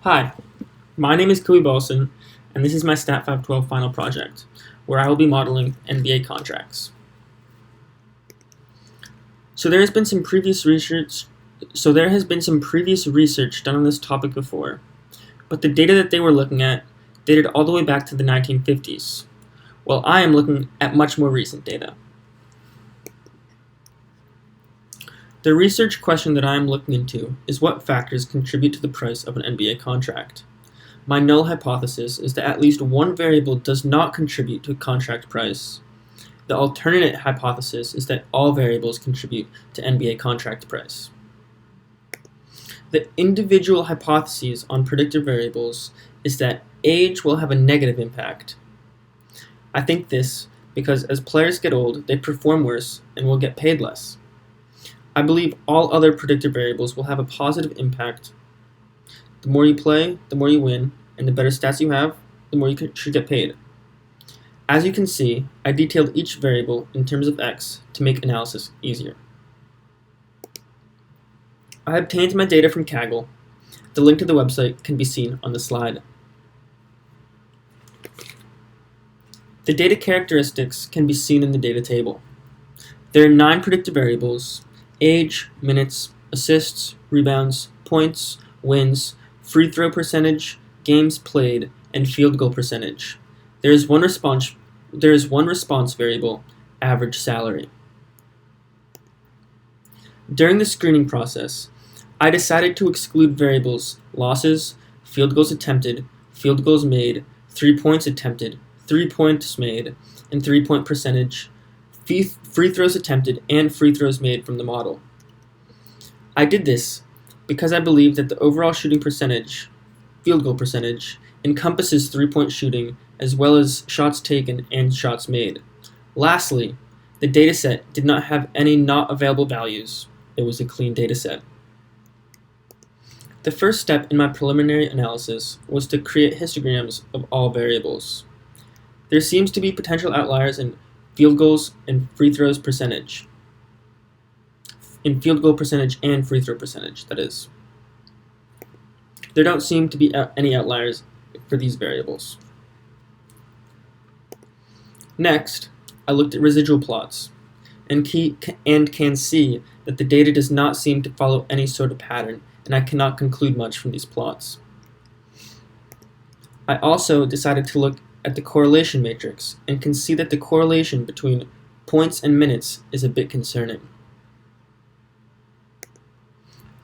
Hi, my name is Balson, and this is my Stat 512 final project, where I will be modeling NBA contracts. There has been some previous research done on this topic before, but the data that they were looking at dated all the way back to the 1950s, while I am looking at much more recent data. The research question that I am looking into is what factors contribute to the price of an NBA contract. My null hypothesis is that at least one variable does not contribute to a contract price. The alternate hypothesis is that all variables contribute to NBA contract price. The individual hypotheses on predictive variables is that age will have a negative impact. I think this because as players get old, they perform worse and will get paid less. I believe all other predictive variables will have a positive impact. The more you play, the more you win, and the better stats you have, the more you should get paid. As you can see, I detailed each variable in terms of X to make analysis easier. I obtained my data from Kaggle. The link to the website can be seen on the slide. The data characteristics can be seen in the data table. There are 9 predictive variables: age, minutes, assists, rebounds, points, wins, free throw percentage, games played, and field goal percentage. There is one response variable, average salary. During the screening process, I decided to exclude variables losses, field goals attempted, field goals made, 3 points attempted, 3 points made, and 3-point percentage, free throws attempted, and free throws made from the model. I did this because I believe that the overall shooting percentage, field goal percentage, encompasses 3-point shooting as well as shots taken and shots made. Lastly, the dataset did not have any not available values. It was a clean dataset. The first step in my preliminary analysis was to create histograms of all variables. There seems to be potential outliers in field goals and free throws percentage. In field goal percentage and free throw percentage, that is. There don't seem to be any outliers for these variables. Next, I looked at residual plots and can see that the data does not seem to follow any sort of pattern, and I cannot conclude much from these plots. I also decided to look at the correlation matrix and can see that the correlation between points and minutes is a bit concerning.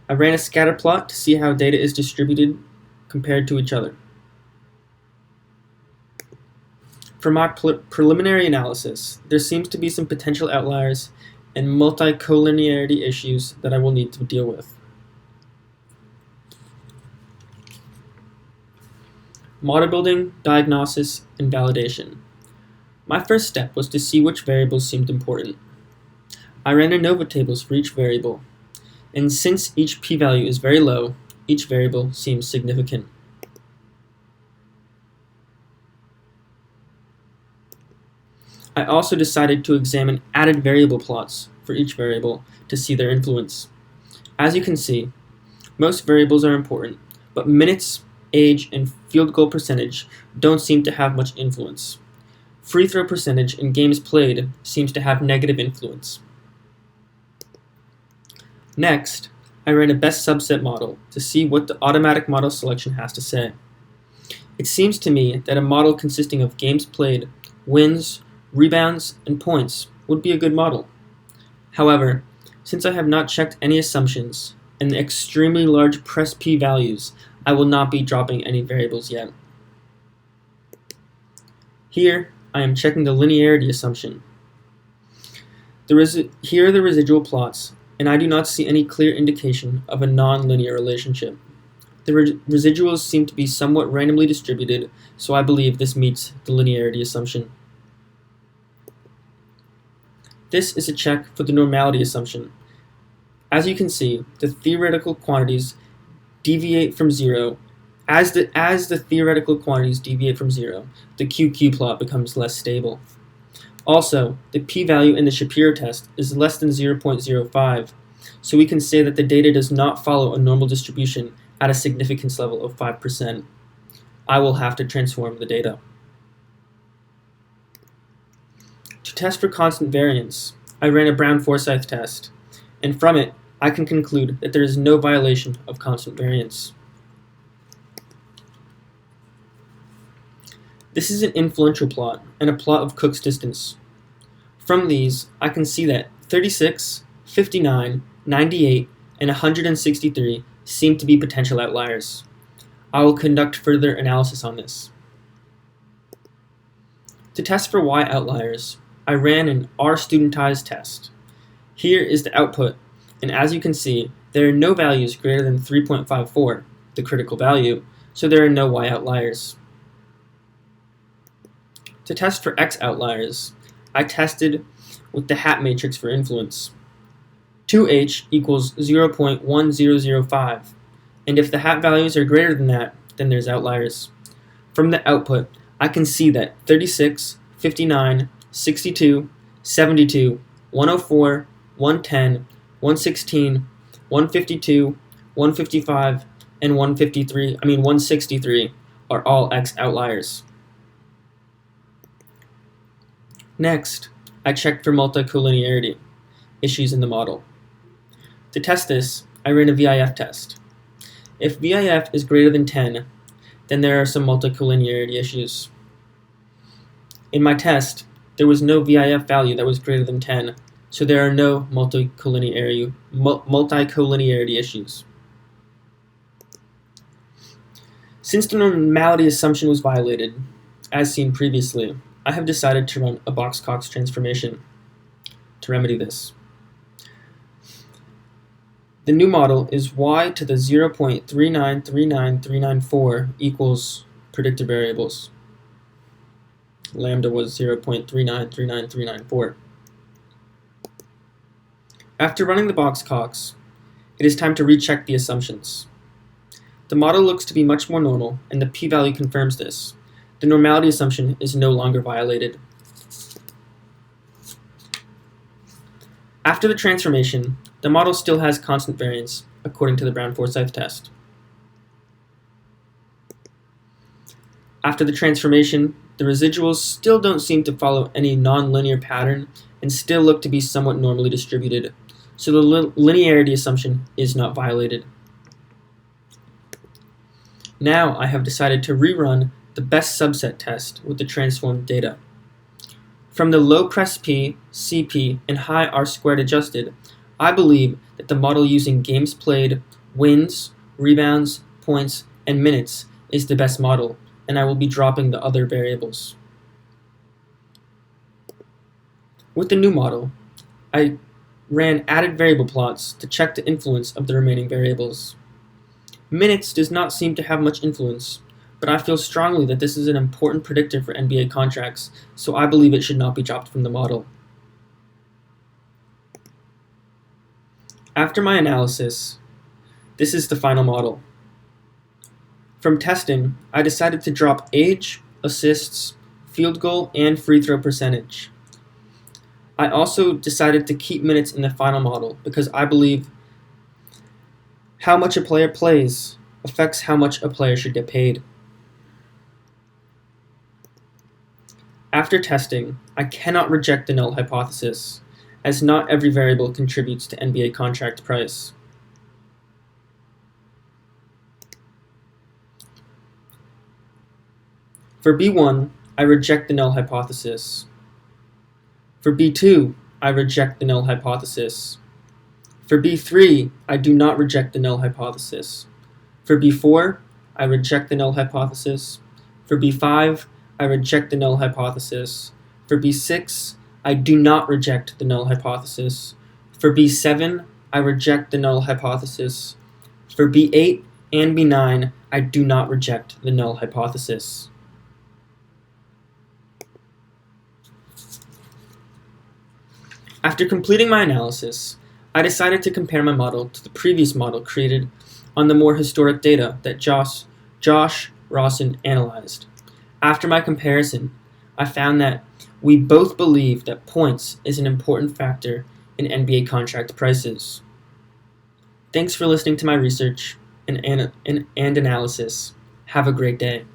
I ran a scatter plot to see how data is distributed compared to each other. For my preliminary analysis, there seems to be some potential outliers and multi-collinearity issues that I will need to deal with. Model building, diagnosis, and validation. My first step was to see which variables seemed important. I ran ANOVA tables for each variable, and since each p-value is very low, each variable seems significant. I also decided to examine added variable plots for each variable to see their influence. As you can see, most variables are important, but minutes, age, and field goal percentage don't seem to have much influence. Free throw percentage and games played seems to have negative influence. Next, I ran a best subset model to see what the automatic model selection has to say. It seems to me that a model consisting of games played, wins, rebounds, and points would be a good model. However, since I have not checked any assumptions and the extremely large press p-values, I will not be dropping any variables yet. Here, I am checking the linearity assumption. Here are the residual plots, and I do not see any clear indication of a non-linear relationship. The residuals seem to be somewhat randomly distributed, so I believe this meets the linearity assumption. This is a check for the normality assumption. As you can see, the theoretical quantities deviate from zero. As the theoretical quantities deviate from zero, the QQ plot becomes less stable. Also, the p-value in the Shapiro test is less than 0.05, so we can say that the data does not follow a normal distribution at a significance level of 5%, I will have to transform the data. To test for constant variance, I ran a Brown-Forsyth test, and from it, I can conclude that there is no violation of constant variance. This is an influential plot and a plot of Cook's distance. From these, I can see that 36, 59, 98, and 163 seem to be potential outliers. I will conduct further analysis on this. To test for Y outliers, I ran an R-studentized test. Here is the output, and as you can see, there are no values greater than 3.54, the critical value, so there are no Y outliers. To test for X outliers, I tested with the hat matrix for influence. 2H equals 0.1005, and if the hat values are greater than that, then there's outliers. From the output, I can see that 36, 59, 62, 72, 104, 110, 116, 152, 155, and 163 are all X outliers. Next, I checked for multicollinearity issues in the model. To test this, I ran a VIF test. If VIF is greater than 10, then there are some multicollinearity issues. In my test, there was no VIF value that was greater than 10, so there are no multicollinearity issues. Since the normality assumption was violated, as seen previously, I have decided to run a Box-Cox transformation to remedy this. The new model is y to the 0.3939394 equals predictor variables. Lambda was 0.3939394. After running the Box-Cox, it is time to recheck the assumptions. The model looks to be much more normal, and the p-value confirms this. The normality assumption is no longer violated. After the transformation, the model still has constant variance, according to the Brown-Forsyth test. After the transformation, the residuals still don't seem to follow any nonlinear pattern and still look to be somewhat normally distributed, so the linearity assumption is not violated. Now I have decided to rerun the best subset test with the transformed data. From the low press P, CP, and high R-squared adjusted, I believe that the model using games played, wins, rebounds, points, and minutes is the best model, and I will be dropping the other variables. With the new model, I ran added variable plots to check the influence of the remaining variables. Minutes does not seem to have much influence, but I feel strongly that this is an important predictor for NBA contracts, so I believe it should not be dropped from the model. After my analysis, this is the final model. From testing, I decided to drop age, assists, field goal, and free throw percentage. I also decided to keep minutes in the final model because I believe how much a player plays affects how much a player should get paid. After testing, I cannot reject the null hypothesis, as not every variable contributes to NBA contract price. For B1, I reject the null hypothesis. For B2, I reject the null hypothesis. For B3, I do not reject the null hypothesis. For B4, I reject the null hypothesis. For B5, I reject the null hypothesis. For B6, I do not reject the null hypothesis. For B7, I reject the null hypothesis. For B8 and B9, I do not reject the null hypothesis. After completing my analysis, I decided to compare my model to the previous model created on the more historic data that Josh Rawson analyzed. After my comparison, I found that we both believe that points is an important factor in NBA contract prices. Thanks for listening to my research. and analysis. Have a great day.